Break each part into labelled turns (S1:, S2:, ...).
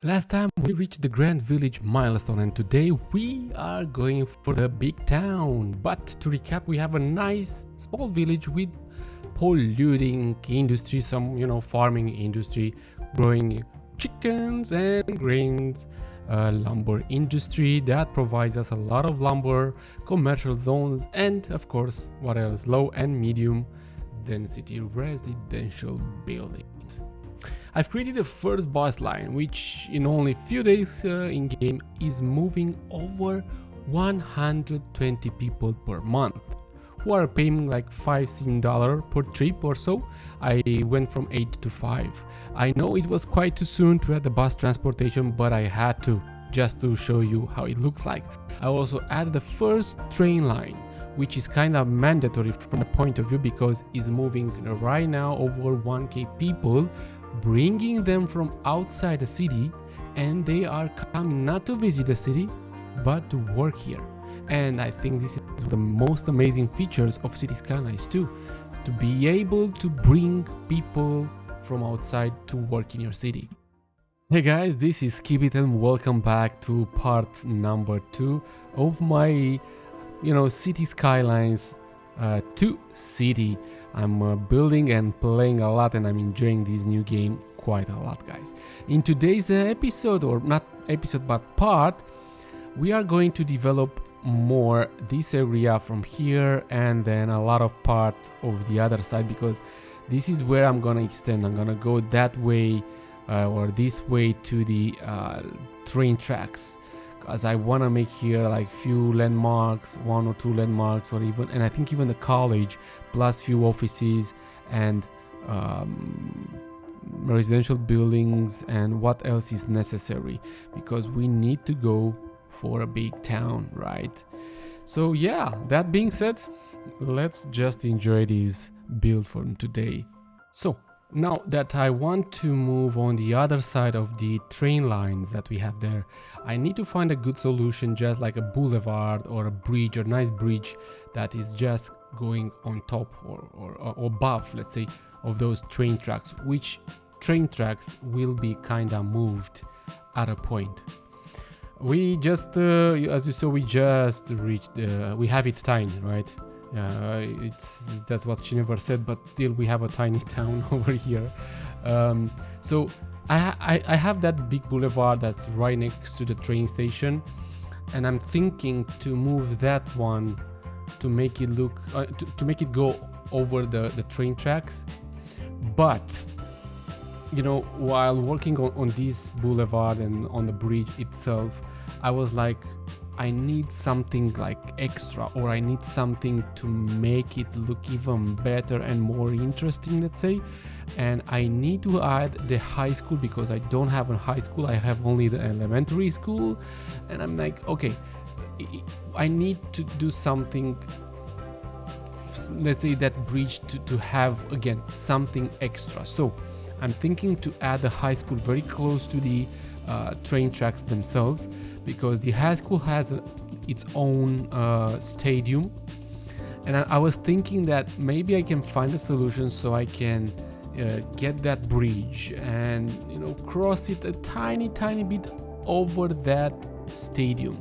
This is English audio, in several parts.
S1: Last time we reached the grand village Milestone, and today we are going for the big town. But to recap, we have a nice small village with polluting industry, some farming industry, growing chickens and grains, lumber industry that provides us a lot of lumber, commercial zones, and of course, what else? Low and medium density residential buildings. I've created the first boss line, which in only few days in game is moving over 120 people per month, who are paying like $5 per trip or so. I went from 8 to 5. I know it was quite too soon to add the bus transportation, but I had to, just to show you how it looks like. I also added the first train line, which is kind of mandatory from the point of view because it's moving right now over 1k people, bringing them from outside the city, and they are coming not to visit the city but to work here. And I think this is the most amazing features of Cities Skylines too, to be able to bring people from outside to work in your city. Hey guys, this is Skibitth and welcome back to part number 2 of my Cities Skylines 2 city. I'm building and playing a lot, and I'm enjoying this new game quite a lot, guys. In today's episode, or not episode but part, we are going to develop more this area from here and then a lot of part of the other side, because this is where I'm gonna extend. I'm gonna go that way or this way to the train tracks, because I want to make here like few landmarks, 1 or 2 landmarks, or even, and I think even the college, plus few offices and residential buildings and what else is necessary, because we need to go for a big town, right? So yeah, that being said, let's just enjoy this build from today. So now that I want to move on the other side of the train lines that we have there, I need to find a good solution, just like a boulevard or a bridge, or nice bridge that is just going on top or above, let's say, of those train tracks, which train tracks will be kind of moved at a point. We just, as you saw, we just reached, we have it tiny, right? That's what she never said, but still we have a tiny town over here. So I have that big boulevard that's right next to the train station, and I'm thinking to move that one to make it look to make it go over the train tracks. But while working on this boulevard and on the bridge itself, I was like, I need something like extra, or I need something to make it look even better and more interesting, let's say. And I need to add the high school, because I don't have a high school, I have only the elementary school. And I'm like, okay, I need to do something, let's say, that bridge to have again something extra. So I'm thinking to add the high school very close to the train tracks themselves, because the high school has its own stadium. And I was thinking that maybe I can find a solution so I can get that bridge and cross it a tiny bit over that stadium.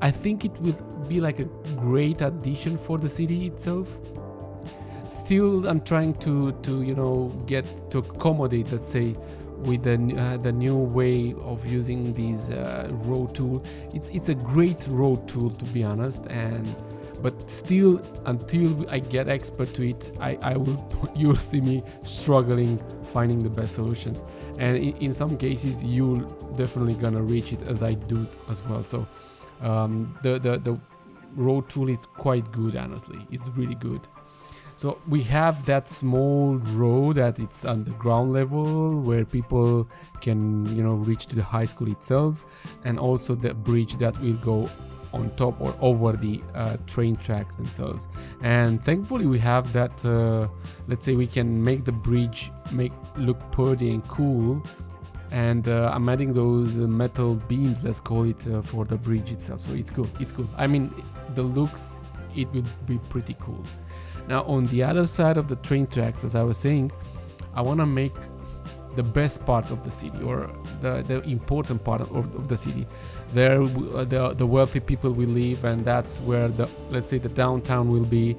S1: I think it will be like a great addition for the city itself. Still, I'm trying to get to accommodate, let's say, with the new way of using this road tool. It's a great road tool, to be honest, but still, until I get expert to it, you'll see me struggling finding the best solutions, and in some cases you'll definitely gonna reach it as I do as well. So the road tool is quite good, honestly. It's really good. So we have that small road that it's on the ground level where people can, reach to the high school itself, and also the bridge that will go on top or over the train tracks themselves. And thankfully we have that, let's say, we can make the bridge look pretty and cool. And I'm adding those metal beams, let's call it, for the bridge itself. So it's cool. I mean, the looks, it will be pretty cool. Now on the other side of the train tracks, as I was saying, I want to make the best part of the city, or the important part of the city. There the wealthy people will live, and that's where let's say the downtown will be.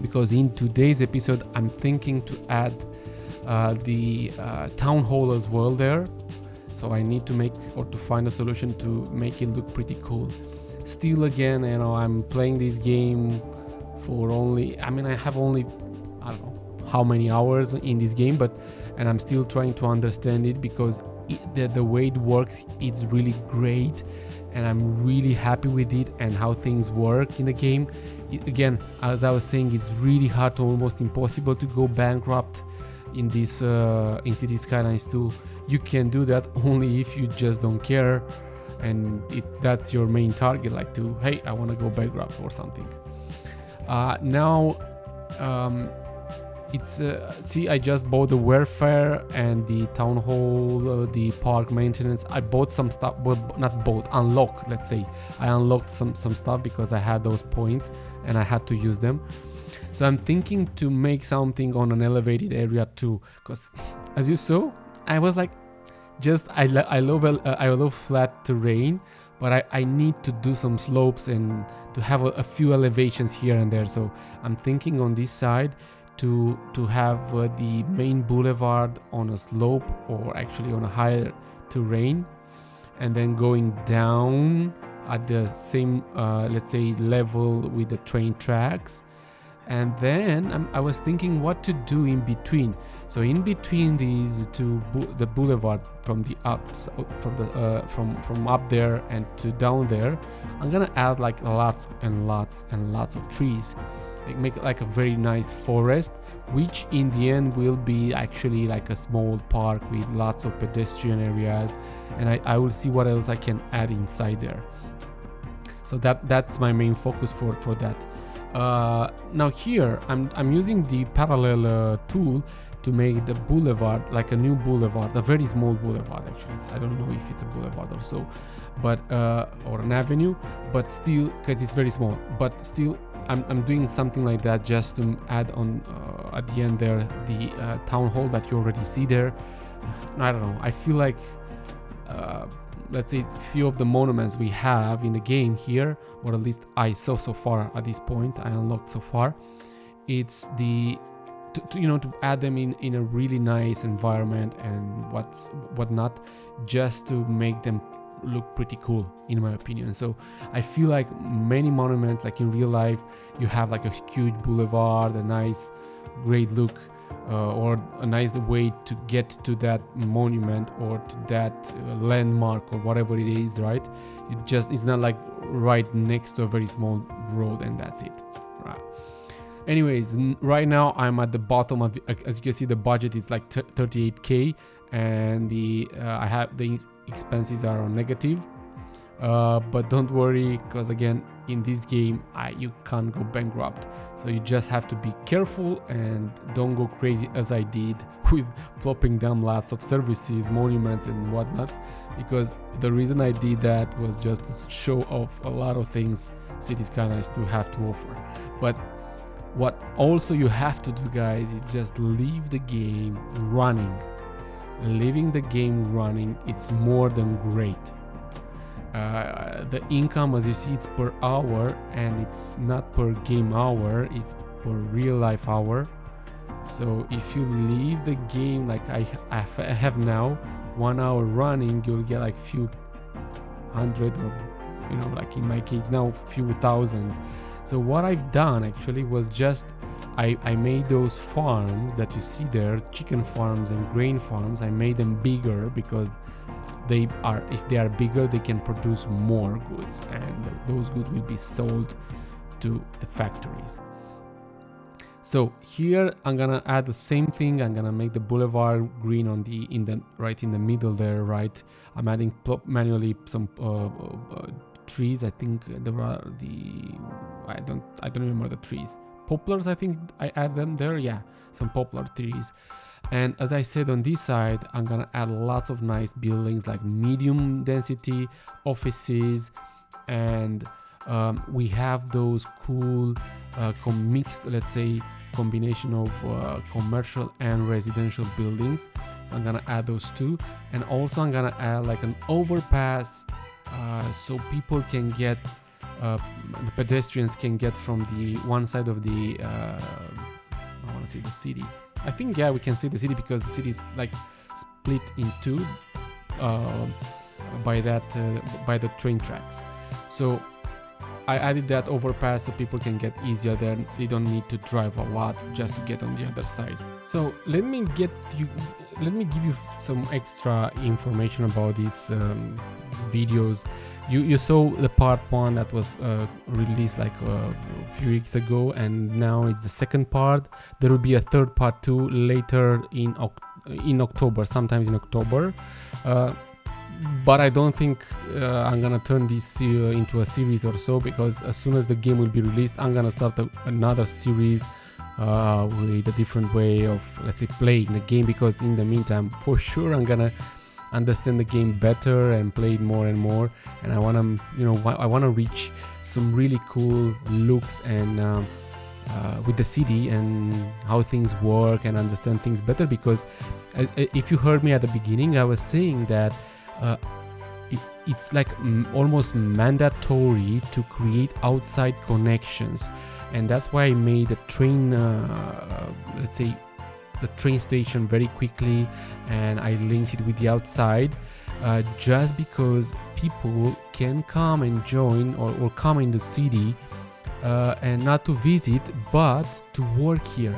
S1: Because in today's episode I'm thinking to add the town hall as well there, so I need to make or to find a solution to make it look pretty cool. Still, again, I'm playing this game for only, I have only, I don't know how many hours in this game, and I'm still trying to understand it, because the way it works, it's really great, and I'm really happy with it and how things work in the game. Again, as I was saying, it's really hard, almost impossible to go bankrupt in this in Cities Skylines 2. You can do that only if you just don't care, and that's your main target, like hey, I want to go bankrupt or something. Now it's see, I just bought the warfare and the town hall, the park maintenance. I bought some stuff, well, not bought, unlocked, let's say. I unlocked some stuff because I had those points and I had to use them. So I'm thinking to make something on an elevated area too, because as you saw, I was like, I love flat terrain, but I need to do some slopes and to have a few elevations here and there. So I'm thinking on this side to have the main boulevard on a slope, or actually on a higher terrain, and then going down at the same let's say level with the train tracks. And then I was thinking what to do in between. So in between these two, the boulevard from the ups, from up there and to down there, I'm gonna add like lots and lots and lots of trees. Make like a very nice forest, which in the end will be actually like a small park with lots of pedestrian areas, and I will see what else I can add inside there. So that's my main focus for that. Now here I'm using the parallel tool to make the boulevard like a new boulevard, a very small boulevard actually. I don't know if it's a boulevard or so, but or an avenue, but still, because it's very small, but still I'm doing something like that just to add on at the end there the town hall that you already see there. I don't know, I feel like let's say a few of the monuments we have in the game here, or at least I saw so far at this point, I unlocked so far, it's the to add them in a really nice environment and whatnot, just to make them look pretty cool, in my opinion. So I feel like many monuments, like in real life, you have like a huge boulevard, a nice great look, or a nice way to get to that monument or to that landmark or whatever it is, right? It's not like right next to a very small road and that's it, right? Anyways, right now I'm at the bottom of, as you can see, the budget is like 38k, and I have the expenses are on negative, but don't worry, because again, in this game you can't go bankrupt, so you just have to be careful and don't go crazy as I did with plopping down lots of services, monuments and whatnot, because the reason I did that was just to show off a lot of things Cities Skylines to have to offer. But what also you have to do, guys, is just leave the game running. Leaving the game running, it's more than great. The income, as you see, it's per hour, and it's not per game hour, it's per real life hour. So if you leave the game like I have now, 1 hour running, you'll get like few hundred, or like in my case now, few thousands. So what I've done actually was just I made those farms that you see there, chicken farms and grain farms, I made them bigger, because if they are bigger, they can produce more goods, and those goods will be sold to the factories. So here I'm gonna add the same thing. I'm gonna make the boulevard green right in the middle there, right? I'm adding manually some trees. I think there are I don't remember the trees. Poplars, I think I add them there. Yeah, some poplar trees. And as I said, on this side, I'm gonna add lots of nice buildings, like medium density offices, and we have those cool mixed, let's say, combination of commercial and residential buildings. So I'm gonna add those two, and also I'm gonna add like an overpass, so people can get, the pedestrians can get from the one side of the, I want to see the city. I think, yeah, we can see the city because the city is like split in two by the train tracks. So I added that overpass so people can get easier there. They don't need to drive a lot just to get on the other side. So let me give you some extra information about these videos. You saw the part 1 that was released like a few weeks ago, and now it's the second part. There will be a third part too later in October, sometimes in October. But I don't think I'm gonna turn this into a series or so, because as soon as the game will be released, I'm gonna start another series with a different way of, let's say, playing the game, because in the meantime, for sure, I'm gonna understand the game better and play it more and more, and I wanna reach some really cool looks and with the city and how things work and understand things better. Because if you heard me at the beginning, I was saying that it's like almost mandatory to create outside connections, and that's why I made a train, let's say, the train station very quickly, and I linked it with the outside, just because people can come and join or come in the city, and not to visit but to work here.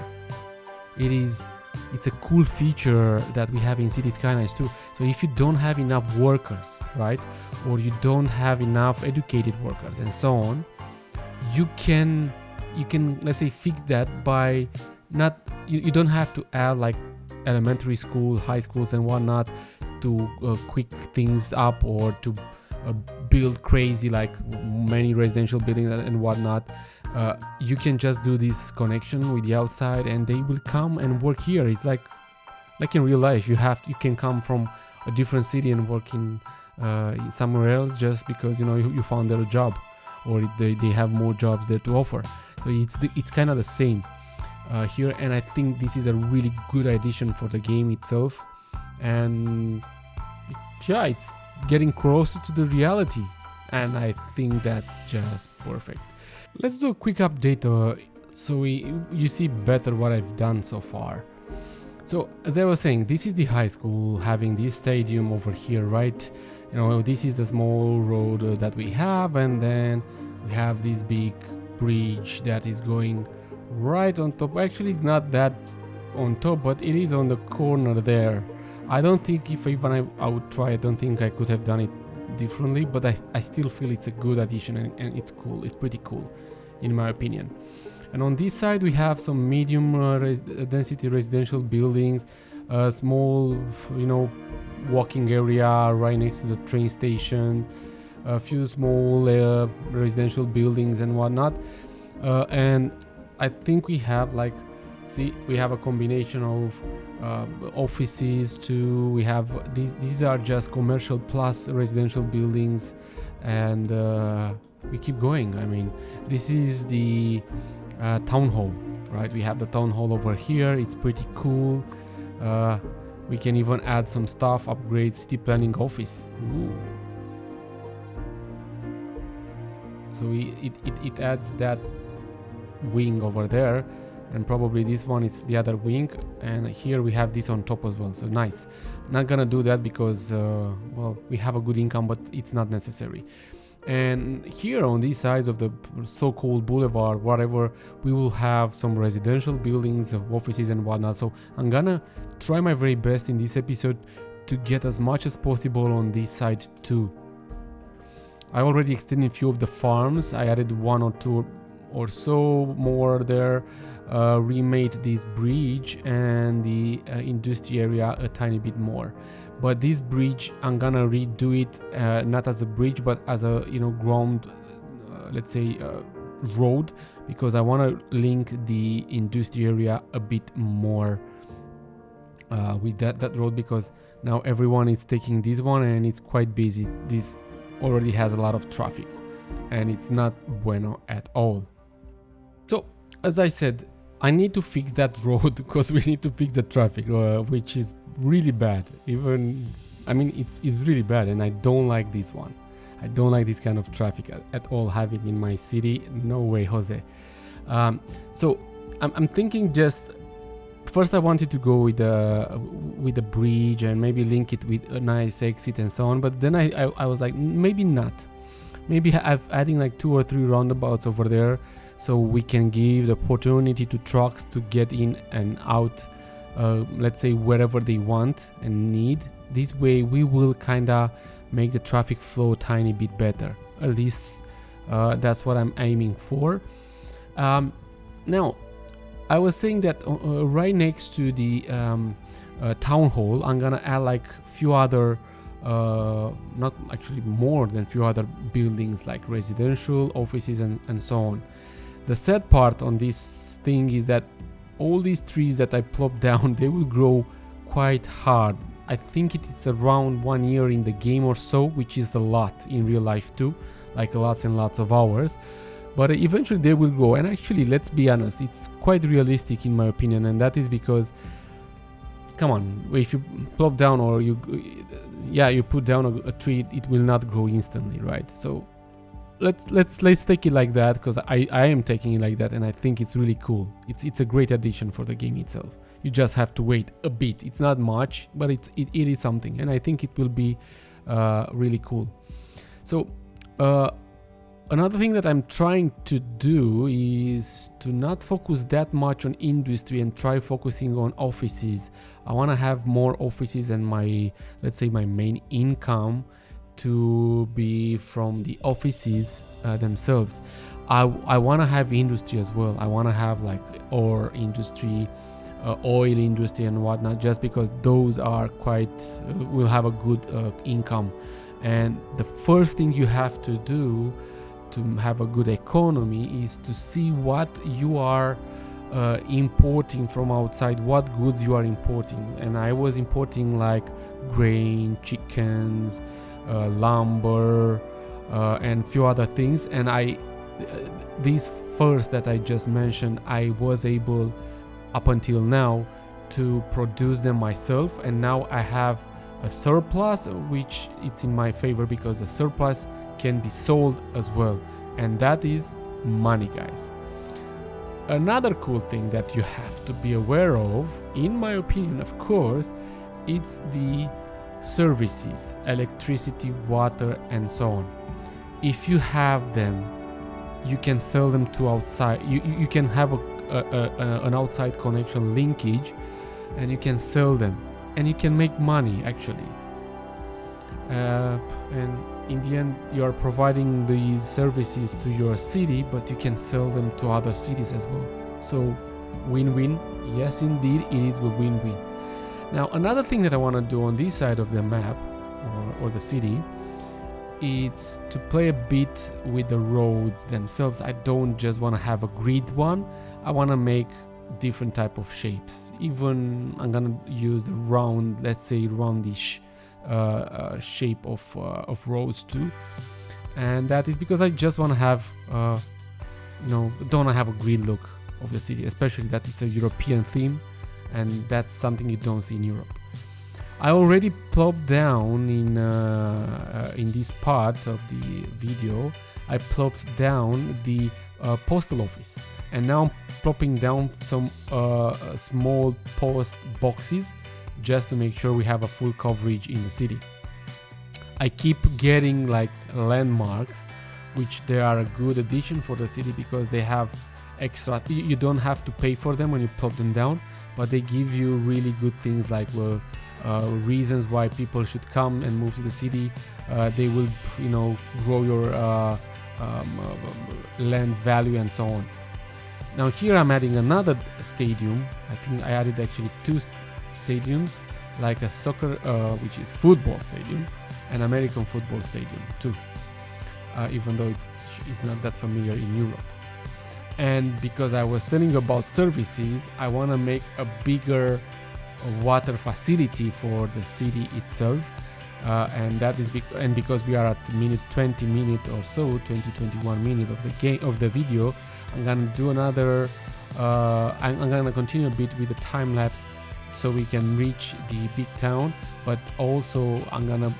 S1: It's a cool feature that we have in Cities Skylines too. So if you don't have enough workers, right, or you don't have enough educated workers and so on, you can let's say fix that by you don't have to add like elementary school, high schools and whatnot to quick things up, or to build crazy like many residential buildings and whatnot. You can just do this connection with the outside and they will come and work here. It's like in real life, you can come from a different city and work in somewhere else just because you found their job, or they have more jobs there to offer. So it's kind of the same here, and I think this is a really good addition for the game itself, and yeah, it's getting closer to the reality, and I think that's just perfect. Let's do a quick update so you see better what I've done so far. So as I was saying, this is the high school having this stadium over here, right? This is the small road that we have, and then we have this big bridge that is going right on top. Actually, it's not that on top, but it is on the corner there. I don't think if even I would try, I don't think I could have done it differently, but I still feel it's a good addition, and it's cool. It's pretty cool in my opinion. And on this side we have some medium density residential buildings, a small walking area right next to the train station, a few small residential buildings and whatnot, and I think we have we have a combination of offices too. We have these are just commercial plus residential buildings, and we keep going. I mean, this is the town hall, right? We have the town hall over here. It's pretty cool. We can even add some stuff, upgrade city planning office. Ooh. So it adds that wing over there, and probably this one is the other wing, and here we have this on top as well. So nice. Not gonna do that because well, we have a good income, but it's not necessary. And here on these sides of the so-called boulevard, whatever, we will have some residential buildings, offices and whatnot. So I'm gonna try my very best in this episode to get as much as possible on this side too. I already extended a few of the farms. I added 1 or 2 or so more there, remade this bridge and the industry area a tiny bit more. But this bridge, I'm gonna redo it not as a bridge but as a ground, let's say road, because I want to link the industry area a bit more with that road, because now everyone is taking this one and it's quite busy. This already has a lot of traffic and it's not bueno at all. So as I said, I need to fix that road because we need to fix the traffic, which is really bad. Even, I mean, it's really bad, and I don't like this one. I don't like this kind of traffic at all having in my city. No way, Jose. So I'm thinking just first I wanted to go with the bridge and maybe link it with a nice exit and so on. But then I was like, maybe not. Maybe adding like 2 or 3 roundabouts over there, so we can give the opportunity to trucks to get in and out, let's say wherever they want and need. This way we will kinda make the traffic flow a tiny bit better. At least that's what I'm aiming for. Now, I was saying that right next to the town hall, I'm gonna add like few other, not actually more than few other buildings like residential, offices, and so on. The sad part on this thing is that all these trees that I plop down, they will grow quite hard. I think it's around 1 year in the game or so, which is a lot in real life too, like lots and lots of hours. But eventually they will grow, and actually, let's be honest, it's quite realistic in my opinion, and that is because, come on, if you plop down or you put down a tree, it will not grow instantly, right? So let's take it like that, because I am taking it like that, and I think it's really cool. It's a great addition for the game itself. You just have to wait a bit. It's not much, but it is something, and I think it will be really cool. So another thing that I'm trying to do is to not focus that much on industry and try focusing on offices. I want to have more offices, and let's say my main income to be from the offices themselves. I want to have industry as well. I want to have like ore industry, oil industry and whatnot, just because those are will have a good income. And the first thing you have to do to have a good economy is to see what you are importing from outside, what goods you are importing. And I was importing like grain, chickens, lumber, and few other things. And these first that I just mentioned, I was able up until now to produce them myself, and now I have a surplus, which it's in my favor because the surplus can be sold as well, and that is money, guys. Another cool thing that you have to be aware of, in my opinion, of course, it's the services, electricity, water, and so on. If you have them, you can sell them to outside. You can have an outside connection linkage, and you can sell them, and you can make money actually. And in the end, you are providing these services to your city, but you can sell them to other cities as well. So win-win. Yes, indeed, it is a win-win. Now, another thing that I want to do on this side of the map or the city, it's to play a bit with the roads themselves. I don't just want to have a grid one. I want to make different type of shapes. Even I'm gonna use the round, let's say roundish shape of roads too. And that is because I just want to have don't want to have a grid look of the city, especially that it's a European theme, and that's something you don't see in Europe. I already plopped down in this part of the video, I plopped down the postal office, and now I'm plopping down some small post boxes just to make sure we have a full coverage in the city. I keep getting like landmarks, which they are a good addition for the city because they have extra. You don't have to pay for them when you plop them down, but they give you really good things like reasons why people should come and move to the city. They will, grow your land value and so on. Now here I'm adding another stadium. I think I added actually 2 stadiums, like a soccer, which is football stadium, and American football stadium too, even though it's not that familiar in Europe. And because I was telling you about services, I want to make a bigger water facility for the city itself, and that is because we are at minute 20 or so, 21 minutes of the video. I'm gonna do another. I'm gonna continue a bit with the time lapse, so we can reach the big town, but also I'm gonna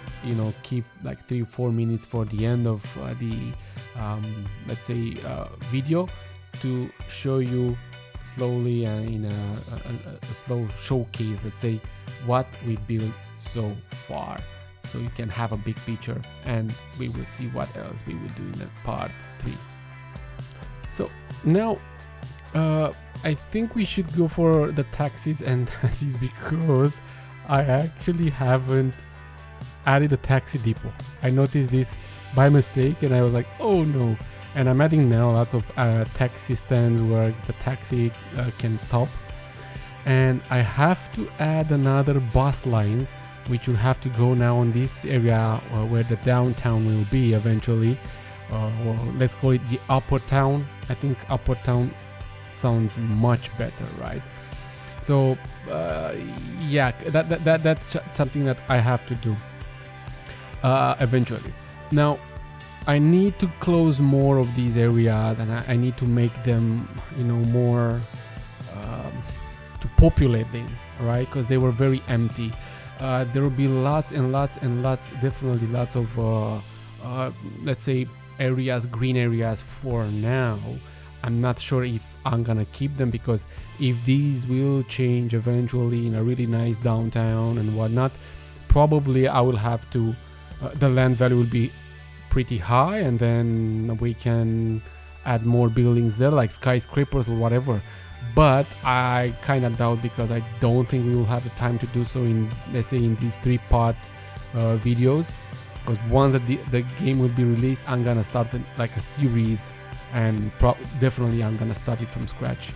S1: keep like 3-4 minutes for the end of the let's say video to show you slowly in a slow showcase, let's say, what we built so far, so you can have a big picture, and we will see what else we will do in the part 3. So now I think we should go for the taxis, and that is because I actually haven't added a taxi depot. I noticed this by mistake and I was like, oh no. And I'm adding now lots of taxi stands where the taxi can stop. And I have to add another bus line, which will have to go now on this area where the downtown will be eventually. Or let's call it the upper town. I think upper town sounds much better, right? So yeah, that's something that I have to do eventually. Now I need to close more of these areas, and I need to make them more to populate them, right? Because they were very empty. There will be lots and lots and lots, definitely lots of let's say areas, green areas for now. I'm not sure if I'm gonna keep them, because if these will change eventually in a really nice downtown and whatnot, probably I will have to the land value will be pretty high, and then we can add more buildings there like skyscrapers or whatever. But I kind of doubt, because I don't think we will have the time to do so in, let's say, in these 3-part videos, because once the game will be released, I'm gonna start like a series, and definitely I'm gonna start it from scratch.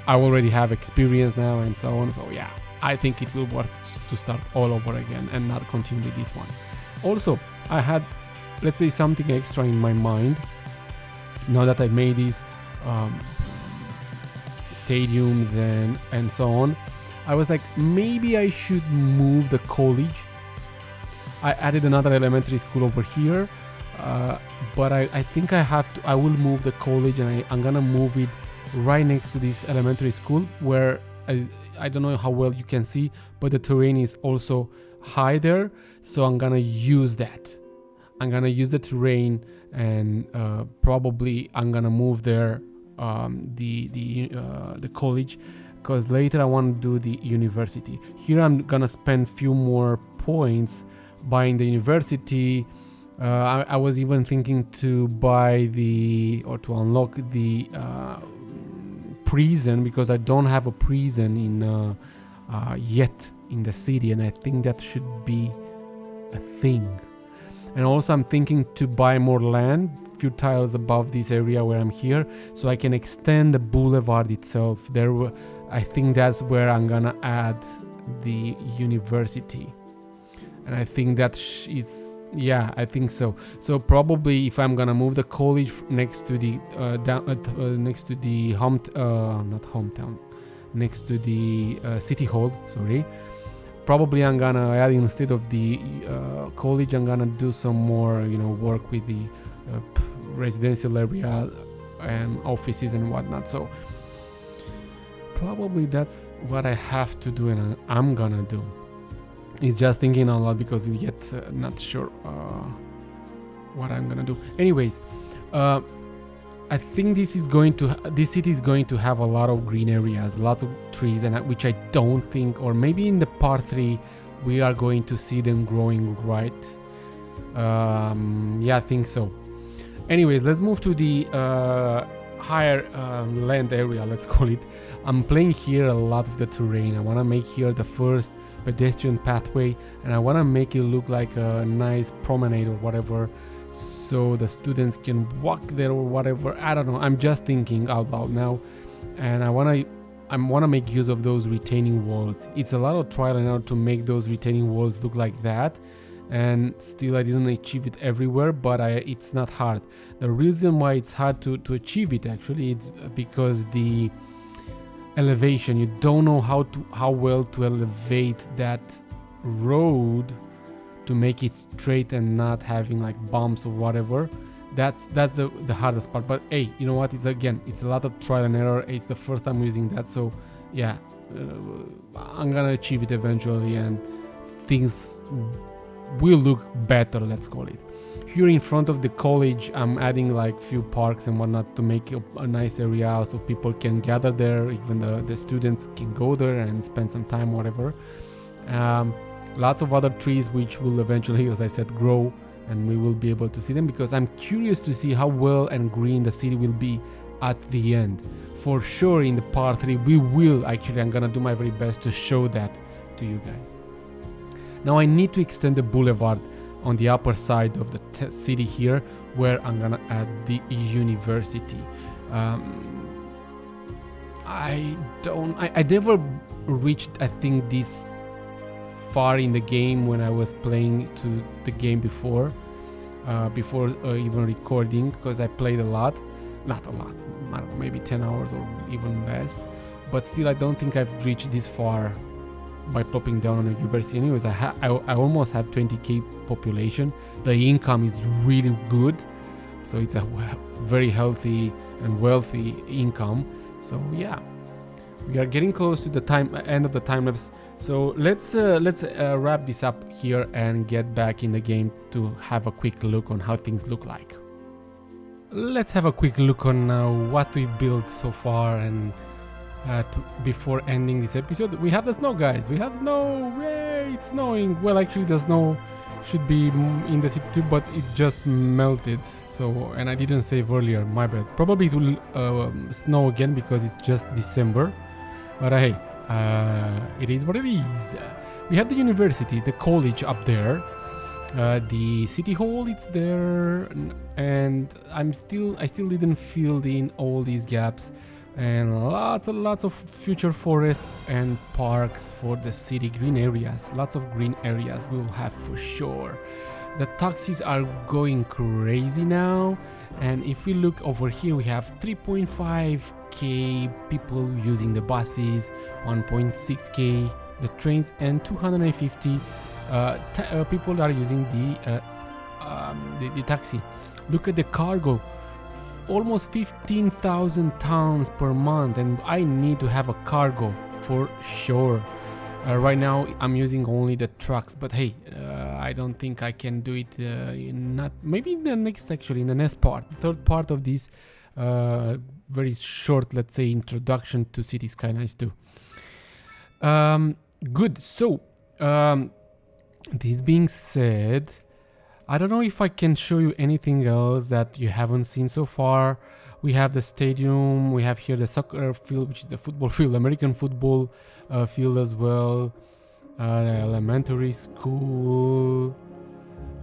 S1: I already have experience now and so on, so yeah, I think it will work to start all over again and not continue with this one. Also, I had, let's say, something extra in my mind now that I made these stadiums and so on. I was like, maybe I should move the college. I added another elementary school over here, but I think I will move the college, and I'm gonna move it right next to this elementary school, where I don't know how well you can see, but the terrain is also high there, so I'm gonna use that. I'm gonna use the terrain, and probably I'm gonna move there the college, because later I want to do the university. Here I'm gonna spend few more points buying the university. I was even thinking to buy or to unlock the prison, because I don't have a prison in yet in the city, and I think that should be a thing. And also I'm thinking to buy more land, few tiles above this area where I'm here, so I can extend the boulevard itself. I think that's where I'm gonna add the university, and I think that is, yeah, I think so. So probably if I'm gonna move the college next to the next to the next to the city hall, sorry, probably I'm gonna add, instead of the college, I'm gonna do some more work with the residential area and offices and whatnot. So probably that's what I have to do, and I'm gonna do. It's just thinking a lot, because you get not sure what I'm gonna do. Anyways, I think this city is going to have a lot of green areas, lots of trees, and which I don't think, or maybe in the part 3 we are going to see them growing, right? Yeah, I think so. Anyways, let's move to the higher land area, let's call it. I'm playing here a lot of the terrain. I want to make here the first pedestrian pathway, and I want to make it look like a nice promenade or whatever, so the students can walk there or whatever. I don't know, I'm just thinking out loud now, and I want to make use of those retaining walls. It's a lot of trial and error to make those retaining walls look like that, and still I didn't achieve it everywhere, but it's not hard. The reason why it's hard to achieve it, actually, it's because the elevation, you don't know how well to elevate that road to make it straight and not having like bumps or whatever. That's the hardest part. But hey, you know what, it's a lot of trial and error. It's the first time using that, so yeah, I'm gonna achieve it eventually, and things will look better, let's call it. Here in front of the college, I'm adding like few parks and whatnot to make a nice area so people can gather there, even the students can go there and spend some time, whatever. Lots of other trees which will eventually, as I said, grow, and we will be able to see them, because I'm curious to see how well and green the city will be at the end. For sure in the part 3 we will, actually I'm gonna do my very best to show that to you guys. Now I need to extend the boulevard on the upper side of the city here, where I'm gonna add the university. I never reached, I think, this far in the game when I was playing to the game before even recording, because I played a lot, not a lot, I don't know, maybe 10 hours or even less, but still I don't think I've reached this far by popping down on a university. Anyways, I almost have 20k population. The income is really good, so it's a very healthy and wealthy income. So yeah, we are getting close to the end of the time lapse. So let's wrap this up here and get back in the game to have a quick look on how things look like. Let's have a quick look on what we built so far, and before ending this episode. We have the snow, guys. We have snow. Yay, it's snowing. Well, actually the snow should be in the city too, but it just melted. So, and I didn't save earlier, my bad. Probably it will snow again because it's just December, but hey, it is what it is. We have the university, the college up there, the city hall, it's there, and I still didn't fill in all these gaps, and lots of future forest and parks for the city, green areas, lots of green areas we will have for sure. The taxis are going crazy now, and if we look over here, we have 3.5k people using the buses, 1.6k the trains, and 250 people are using the taxi. Look at the cargo, almost 15,000 tons per month, and I need to have a cargo for sure. Right now I'm using only the trucks, but hey, I don't think I can do it maybe in the next, actually in the next part, the third part of this very short, let's say, introduction to Cities Skylines 2. Good. So this being said, I don't know if I can show you anything else that you haven't seen so far. We have the stadium, we have here the soccer field, which is the football field, American football field as well, elementary school.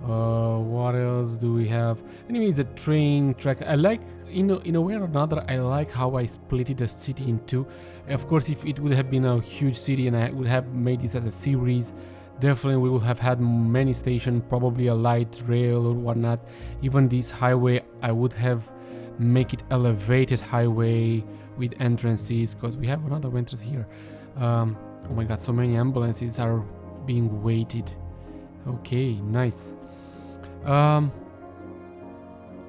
S1: What else do we have? Anyways, the train track. I like, in a way or another, I like how I split the city in two. Of course, if it would have been a huge city and I would have made this as a series, definitely we would have had many stations, probably a light rail or whatnot. Even this highway, I would have make it elevated highway with entrances, because we have another entrance here. Oh my god, so many ambulances are being waited. Okay, nice.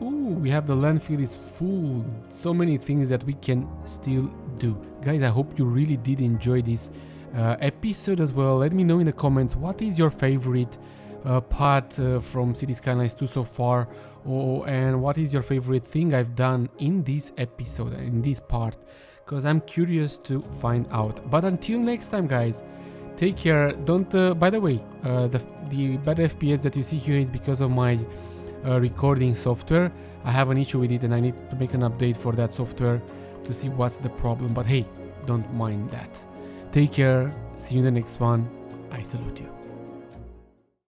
S1: Ooh, we have the landfill is full. So many things that we can still do. Guys, I hope you really did enjoy this episode as well. Let me know in the comments, what is your favorite part from Cities Skylines 2 so far, and what is your favorite thing I've done in this episode, in this part, because I'm curious to find out. But until next time, guys, take care. Don't by the way, the bad FPS that you see here is because of my recording software. I have an issue with it and I need to make an update for that software to see what's the problem, but hey, don't mind that. Take care, see you in the next one. I salute you.